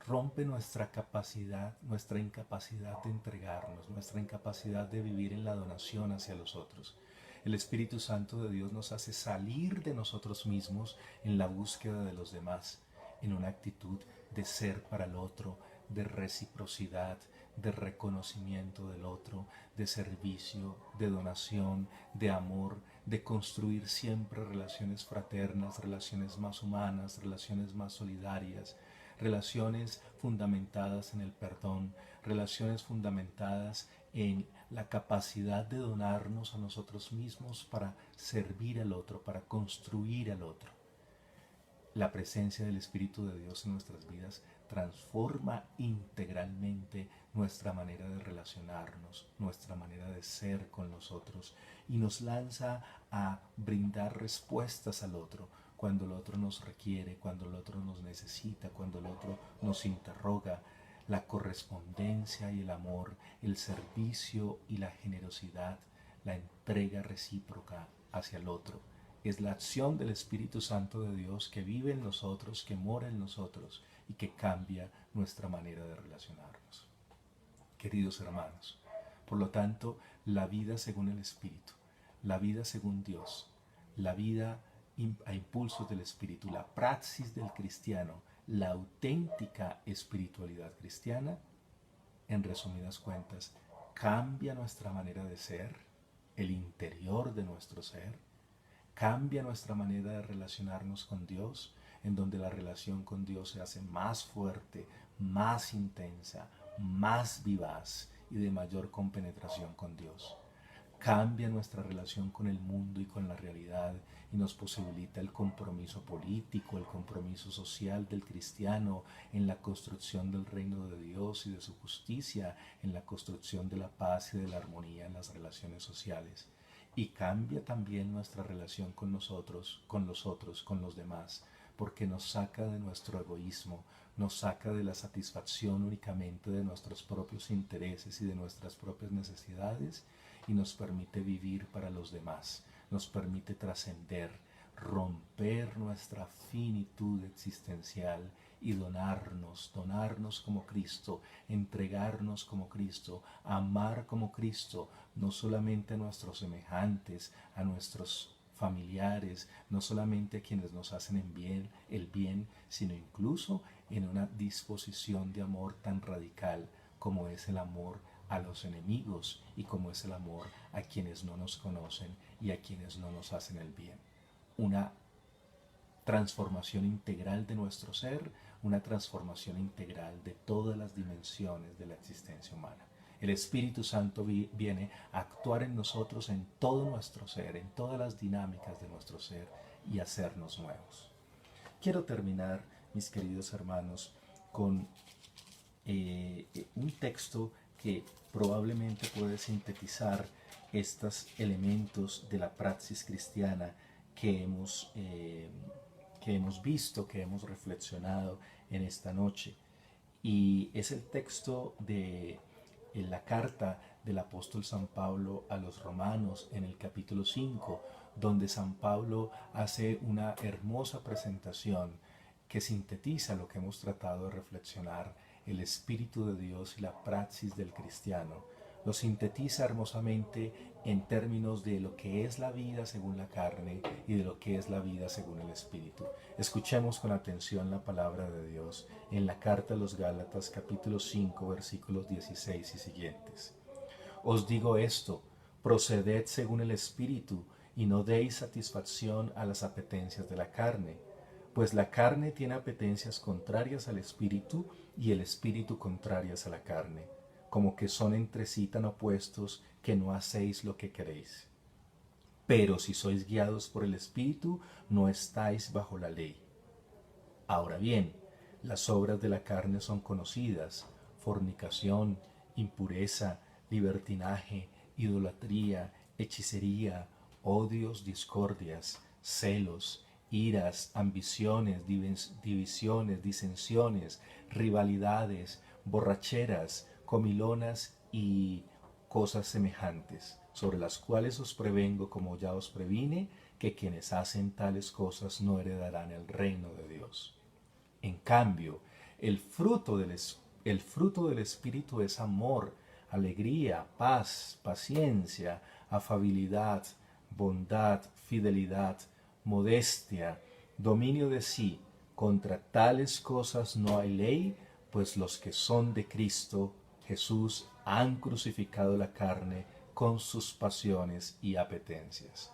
rompe nuestra capacidad, nuestra incapacidad de entregarnos, nuestra incapacidad de vivir en la donación hacia los otros. El Espíritu Santo de Dios nos hace salir de nosotros mismos en la búsqueda de los demás, en una actitud de ser para el otro, de reciprocidad, de reconocimiento del otro, de servicio, de donación, de amor, de construir siempre relaciones fraternas, relaciones más humanas, relaciones más solidarias, relaciones fundamentadas en el perdón, relaciones fundamentadas en la capacidad de donarnos a nosotros mismos para servir al otro, para construir al otro. La presencia del Espíritu de Dios en nuestras vidas transforma integralmente nuestra manera de relacionarnos, nuestra manera de ser con los otros y nos lanza a brindar respuestas al otro cuando el otro nos requiere, cuando el otro nos necesita, cuando el otro nos interroga. La correspondencia y el amor, el servicio y la generosidad, la entrega recíproca hacia el otro. Es la acción del Espíritu Santo de Dios que vive en nosotros, que mora en nosotros y que cambia nuestra manera de relacionarnos. Queridos hermanos, por lo tanto, la vida según el Espíritu, la vida según Dios, la vida a impulsos del Espíritu, la praxis del cristiano, la auténtica espiritualidad cristiana, en resumidas cuentas, cambia nuestra manera de ser, el interior de nuestro ser, cambia nuestra manera de relacionarnos con Dios, en donde la relación con Dios se hace más fuerte, más intensa, más vivaz y de mayor compenetración con Dios. Cambia nuestra relación con el mundo y con la realidad y nos posibilita el compromiso político, el compromiso social del cristiano en la construcción del reino de Dios y de su justicia, en la construcción de la paz y de la armonía en las relaciones sociales. Y cambia también nuestra relación con nosotros, con los otros, con los demás, porque nos saca de nuestro egoísmo, nos saca de la satisfacción únicamente de nuestros propios intereses y de nuestras propias necesidades y nos permite vivir para los demás, nos permite trascender, romper nuestra finitud existencial y donarnos como Cristo, entregarnos como Cristo, amar como Cristo, no solamente a nuestros semejantes, a nuestros familiares, no solamente a quienes nos hacen el bien, sino incluso en una disposición de amor tan radical como es el amor a los enemigos y como es el amor a quienes no nos conocen y a quienes no nos hacen el bien. Una transformación integral de nuestro ser, una transformación integral de todas las dimensiones de la existencia humana. El Espíritu Santo viene a actuar en nosotros en todo nuestro ser, en todas las dinámicas de nuestro ser y hacernos nuevos. Quiero terminar, mis queridos hermanos, con un texto que probablemente puede sintetizar estos elementos de la praxis cristiana que hemos visto, que hemos reflexionado en esta noche. Y es el texto de la carta del apóstol San Pablo a los romanos en el capítulo 5, donde San Pablo hace una hermosa presentación que sintetiza lo que hemos tratado de reflexionar, el Espíritu de Dios y la praxis del cristiano. Lo sintetiza hermosamente en términos de lo que es la vida según la carne y de lo que es la vida según el Espíritu. Escuchemos con atención la palabra de Dios en la carta a los Gálatas capítulo 5 versículos 16 y siguientes. Os digo esto, proceded según el Espíritu y no deis satisfacción a las apetencias de la carne, pues la carne tiene apetencias contrarias al Espíritu y el Espíritu contrarias a la carne, como que son entre sí tan opuestos que no hacéis lo que queréis. Pero si sois guiados por el Espíritu, no estáis bajo la ley. Ahora bien, las obras de la carne son conocidas: fornicación, impureza, libertinaje, idolatría, hechicería, odios, discordias, celos, iras, ambiciones, divisiones, disensiones, rivalidades, borracheras, comilonas y cosas semejantes, sobre las cuales os prevengo, como ya os previne, que quienes hacen tales cosas no heredarán el reino de Dios. En cambio, el fruto del Espíritu es amor, alegría, paz, paciencia, afabilidad, bondad, fidelidad, modestia, dominio de sí. Contra tales cosas no hay ley, pues los que son de Cristo Jesús han crucificado la carne con sus pasiones y apetencias.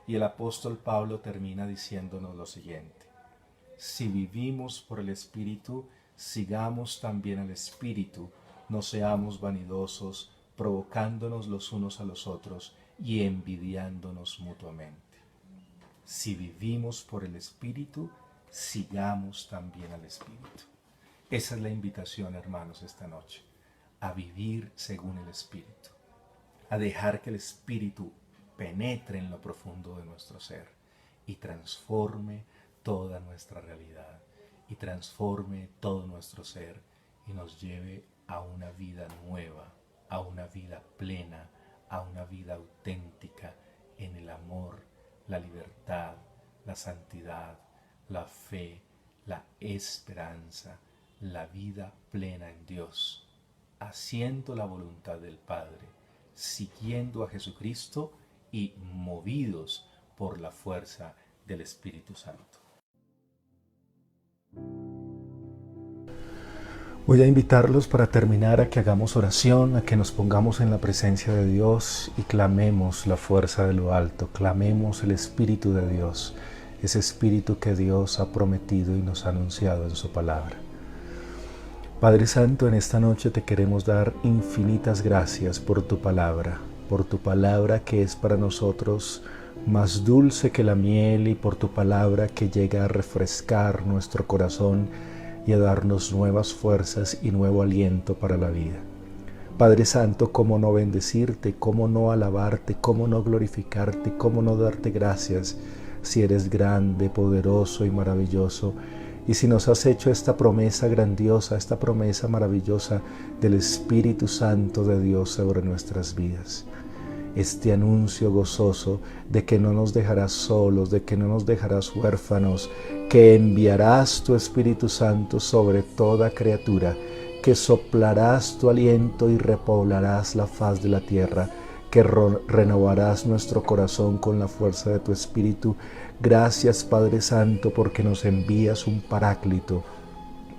Y el apóstol Pablo termina diciéndonos lo siguiente: si vivimos por el Espíritu, sigamos también al Espíritu, no seamos vanidosos, provocándonos los unos a los otros y envidiándonos mutuamente. Si vivimos por el Espíritu, sigamos también al Espíritu. Esa es la invitación, hermanos, esta noche, a vivir según el Espíritu, a dejar que el Espíritu penetre en lo profundo de nuestro ser y transforme toda nuestra realidad y transforme todo nuestro ser y nos lleve a una vida nueva, a una vida plena, a una vida auténtica en el amor, la libertad, la santidad, la fe, la esperanza, la vida plena en Dios, haciendo la voluntad del Padre, siguiendo a Jesucristo y movidos por la fuerza del Espíritu Santo. Voy a invitarlos para terminar a que hagamos oración, a que nos pongamos en la presencia de Dios y clamemos la fuerza de lo alto, clamemos el Espíritu de Dios, ese Espíritu que Dios ha prometido y nos ha anunciado en su palabra. Padre Santo, en esta noche te queremos dar infinitas gracias por tu palabra que es para nosotros más dulce que la miel, y por tu palabra que llega a refrescar nuestro corazón y a darnos nuevas fuerzas y nuevo aliento para la vida. Padre Santo, ¿cómo no bendecirte, cómo no alabarte, cómo no glorificarte, cómo no darte gracias si eres grande, poderoso y maravilloso? Y si nos has hecho esta promesa grandiosa, esta promesa maravillosa del Espíritu Santo de Dios sobre nuestras vidas. Este anuncio gozoso de que no nos dejarás solos, de que no nos dejarás huérfanos, que enviarás tu Espíritu Santo sobre toda criatura, que soplarás tu aliento y repoblarás la faz de la tierra, que renovarás nuestro corazón con la fuerza de tu Espíritu. Gracias, Padre Santo, porque nos envías un Paráclito,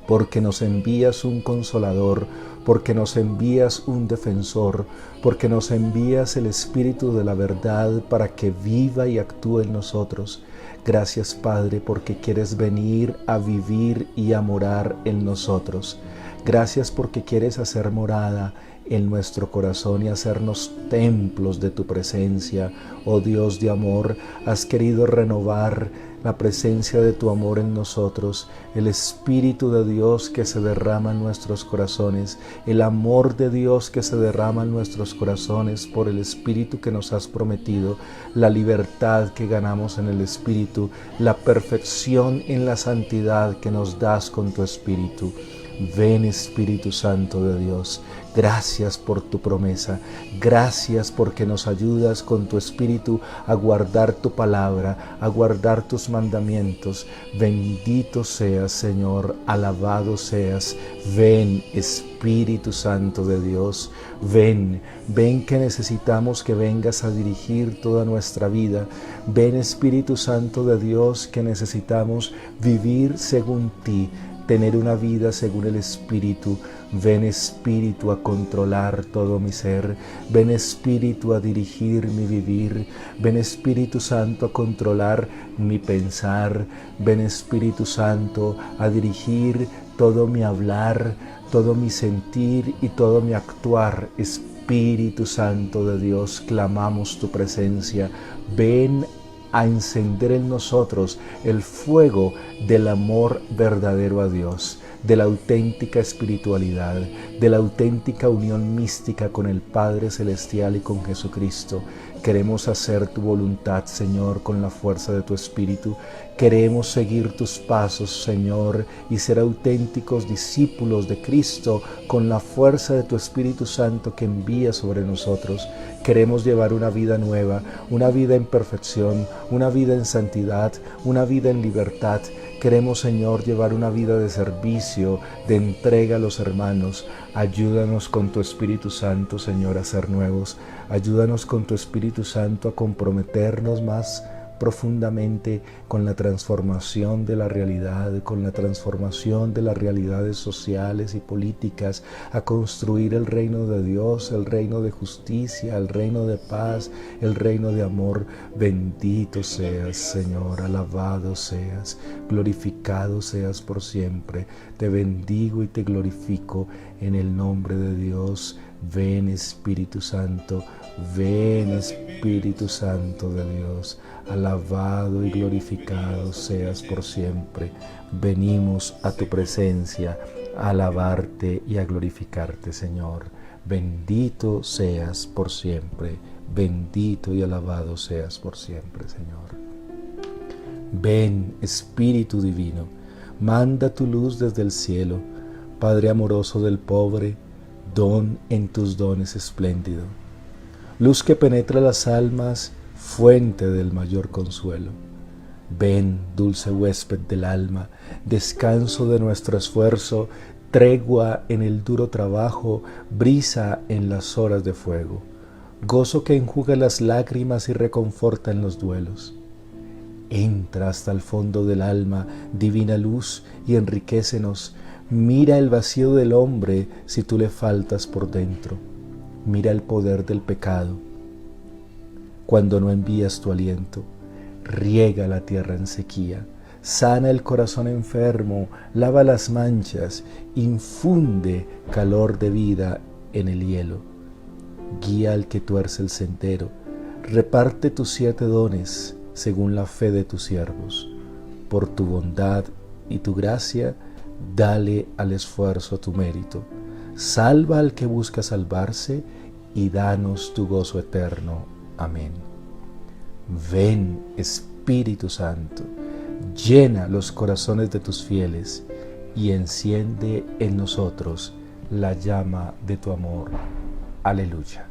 porque nos envías un Consolador, porque nos envías un Defensor, porque nos envías el Espíritu de la verdad para que viva y actúe en nosotros. Gracias, Padre, porque quieres venir a vivir y a morar en nosotros. Gracias porque quieres hacer morada en nuestro corazón y hacernos templos de tu presencia. Oh Dios de amor, has querido renovar la presencia de tu amor en nosotros, el Espíritu de Dios que se derrama en nuestros corazones, el amor de Dios que se derrama en nuestros corazones por el Espíritu que nos has prometido, la libertad que ganamos en el Espíritu, la perfección en la santidad que nos das con tu Espíritu. Ven, Espíritu Santo de Dios, gracias por tu promesa, gracias porque nos ayudas con tu Espíritu a guardar tu palabra, a guardar tus mandamientos. Bendito seas, Señor, alabado seas. Ven, Espíritu Santo de Dios, ven que necesitamos que vengas a dirigir toda nuestra vida. Ven, Espíritu Santo de Dios, que necesitamos vivir según ti, tener una vida según el Espíritu. Ven, Espíritu, a controlar todo mi ser. Ven, Espíritu, a dirigir mi vivir. Ven, Espíritu Santo, a controlar mi pensar. Ven, Espíritu Santo, a dirigir todo mi hablar, todo mi sentir y todo mi actuar. Espíritu Santo de Dios, clamamos tu presencia. Ven a encender en nosotros el fuego del amor verdadero a Dios, de la auténtica espiritualidad, de la auténtica unión mística con el Padre Celestial y con Jesucristo. Queremos hacer tu voluntad, Señor, con la fuerza de tu Espíritu. Queremos seguir tus pasos, Señor, y ser auténticos discípulos de Cristo con la fuerza de tu Espíritu Santo que envía sobre nosotros. Queremos llevar una vida nueva, una vida en perfección, una vida en santidad, una vida en libertad. Queremos, Señor, llevar una vida de servicio, de entrega a los hermanos. Ayúdanos con tu Espíritu Santo, Señor, a ser nuevos. Ayúdanos con tu Espíritu Santo a comprometernos más profundamente con la transformación de la realidad, con la transformación de las realidades sociales y políticas, a construir el reino de Dios, el reino de justicia, el reino de paz, el reino de amor. Bendito seas, Señor, alabado seas, glorificado seas por siempre. Te bendigo y te glorifico en el nombre de Dios. Ven, Espíritu Santo, ven, Espíritu Santo de Dios, alabado y glorificado seas por siempre. Venimos a tu presencia a alabarte y a glorificarte, Señor. Bendito seas por siempre, bendito y alabado seas por siempre, Señor. Ven, Espíritu Divino, manda tu luz desde el cielo, Padre amoroso del pobre, don en tus dones espléndido, luz que penetra las almas, fuente del mayor consuelo. Ven, dulce huésped del alma, descanso de nuestro esfuerzo, tregua en el duro trabajo, brisa en las horas de fuego, gozo que enjuga las lágrimas y reconforta en los duelos. Entra hasta el fondo del alma, divina luz, y enriquécenos. Mira el vacío del hombre si tú le faltas por dentro. Mira el poder del pecado cuando no envías tu aliento. Riega la tierra en sequía, sana el corazón enfermo, lava las manchas, infunde calor de vida en el hielo. Guía al que tuerce el sendero, reparte tus 7 dones según la fe de tus siervos. Por tu bondad y tu gracia, dale al esfuerzo tu mérito. Salva al que busca salvarse y danos tu gozo eterno. Amén. Ven, Espíritu Santo, llena los corazones de tus fieles y enciende en nosotros la llama de tu amor. Aleluya.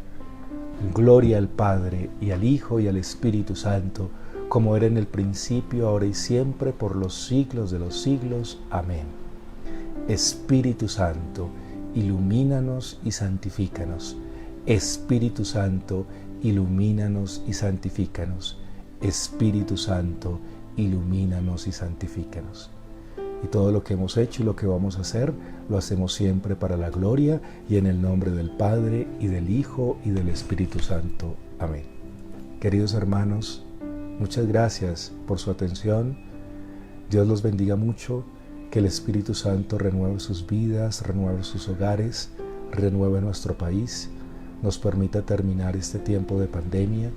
Gloria al Padre, y al Hijo, y al Espíritu Santo, como era en el principio, ahora y siempre, por los siglos de los siglos. Amén. Espíritu Santo, ilumínanos y santifícanos. Espíritu Santo, ilumínanos y santifícanos. Espíritu Santo, ilumínanos y santifícanos. Y todo lo que hemos hecho y lo que vamos a hacer, lo hacemos siempre para la gloria y en el nombre del Padre, y del Hijo, y del Espíritu Santo. Amén. Queridos hermanos, muchas gracias por su atención. Dios los bendiga mucho. Que el Espíritu Santo renueve sus vidas, renueve sus hogares, renueve nuestro país, nos permita terminar este tiempo de pandemia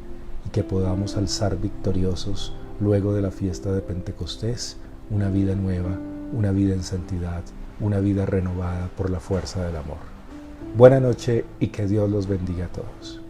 y que podamos alzar victoriosos luego de la fiesta de Pentecostés una vida nueva, una vida en santidad, una vida renovada por la fuerza del amor. Buena noche y que Dios los bendiga a todos.